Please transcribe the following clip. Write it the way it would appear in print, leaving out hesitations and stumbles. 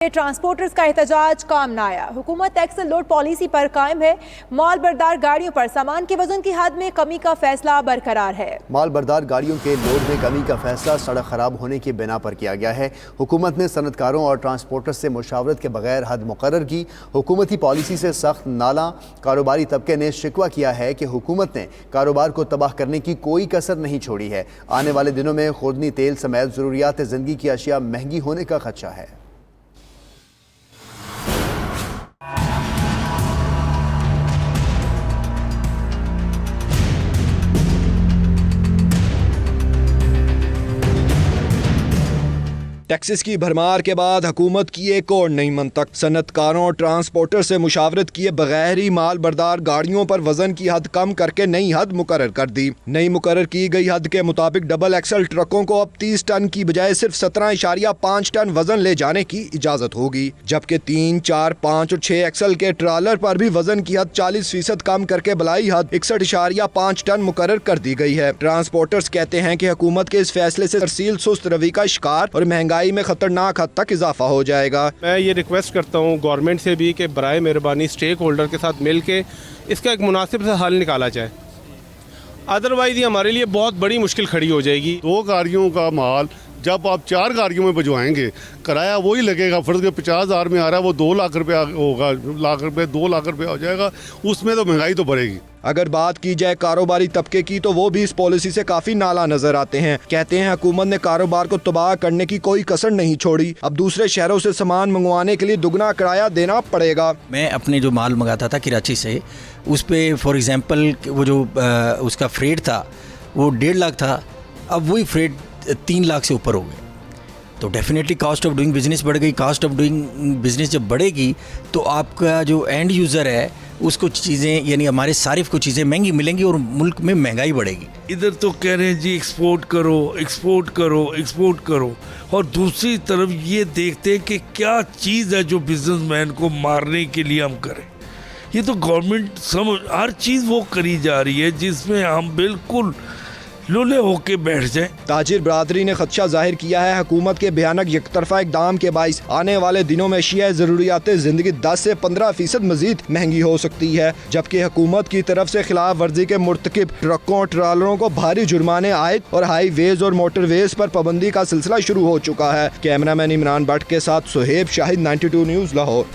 Transporters का एहतजाज काम न आया। हुकूमत एक्सल लोड पॉलिसी पर कायम है। माल बरदार गाड़ियों पर सामान के वजन की हद में कमी का फैसला बरकरार है। माल बरदार गाड़ियों के लोड में कमी का फैसला सड़क खराब होने की बिना पर किया गया है। हुकूमत ने सनतकारों और ट्रांसपोर्टर्स से मुशावरत के बगैर हद मुकर्रर की। हुकूमती पॉलिसी से सख्त नाला कारोबारी तबके ने शिकवा किया है कि हुकूमत ने कारोबार को तबाह करने की कोई कसर नहीं छोड़ी है। आने वाले दिनों में खुर्दनी तेल समेत ज़रूरियात ज़िंदगी की अशिया महंगी होने का खदशा है। टैक्सेस की भरमार के बाद हुकूमत की एक और नई मंतक। सनतकारों और ट्रांसपोर्टर से मुशावरत किए बगैर ही माल बरदार गाड़ियों पर वजन की हद कम करके नई हद मुकर्रर कर दी। नई मुकर्रर की गई हद के मुताबिक डबल एक्सल ट्रकों को अब 30 टन की बजाय सिर्फ 17.5 टन वजन ले जाने की इजाजत होगी, जबकि 3, 4, 5 और 6 एक्सल के ट्रालर पर भी वजन की हद 40% कम करके बलाई हद 61.5 टन मुकर्रर कर दी गई है। ट्रांसपोर्टर्स कहते हैं कि हुकूमत के इस फैसले से तरसील सुस्त रवि का शिकार और महंगाई में खतरनाक हद तक इजाफा हो जाएगा। मैं ये रिक्वेस्ट करता हूँ गवर्नमेंट से भी कि बराए मेहरबानी स्टेक होल्डर के साथ मिल के इसका एक मुनासिब सा हल निकाला जाए, अदरवाइज ये हमारे लिए बहुत बड़ी मुश्किल खड़ी हो जाएगी। 2 गाड़ियों का माल जब आप 4 गाड़ियों में भिजवाएंगे, किराया वही लगेगा। फर्ज के 50,000 में आ रहा है, वो 2 लाख रुपया होगा, 2 लाख रुपया हो जाएगा। उसमें तो महंगाई तो बढ़ेगी। अगर बात की जाए कारोबारी तबके की तो वो भी इस पॉलिसी से काफी नाला नजर आते हैं। कहते हैं हुकूमत ने कारोबार को तबाह करने की कोई कसर नहीं छोड़ी। अब दूसरे शहरों से सामान मंगवाने के लिए दुगना किराया देना पड़ेगा। मैं अपने जो माल मंगाता था कराची से, उस पे फॉर एग्जांपल वो जो उसका फ्रेट था वो 1.5 लाख था, अब वही फ्रेट 3 लाख से ऊपर हो गए। तो definitely cost of doing business बढ़ गई। कॉस्ट ऑफ डूइंग बिजनेस जब बढ़ेगी तो आपका जो एंड यूज़र है उसको चीज़ें, यानी हमारे सारिफ को चीज़ें महंगी मिलेंगी और मुल्क में महंगाई बढ़ेगी। इधर तो कह रहे हैं जी एक्सपोर्ट करो, एक्सपोर्ट करो, एक्सपोर्ट करो, और दूसरी तरफ ये देखते हैं कि क्या चीज़ है जो बिजनेसमैन को मारने के लिए हम करें। ये तो गवर्नमेंट समझ हर चीज़ वो करी जा रही है जिसमें हम बिल्कुल लुले होके बैठ जाए। ताजिर बरादरी ने खदशा जाहिर किया है हुकूमत के भयानक एकतरफा इकदाम के बाइस आने वाले दिनों में अशिया ज़रूरियात ज़िंदगी 10 से 15% मजीद महंगी हो सकती है, जबकि हुकूमत की तरफ से खिलाफ वर्जी के मुर्तकिब ट्रकों और ट्रालरों को भारी जुर्माने आयद और हाईवेज और मोटरवेज पर पाबंदी का सिलसिला शुरू हो चुका है। कैमरामैन इमरान भट्ट के साथ सुहेब शाहिद, 92 न्यूज़, लाहौर।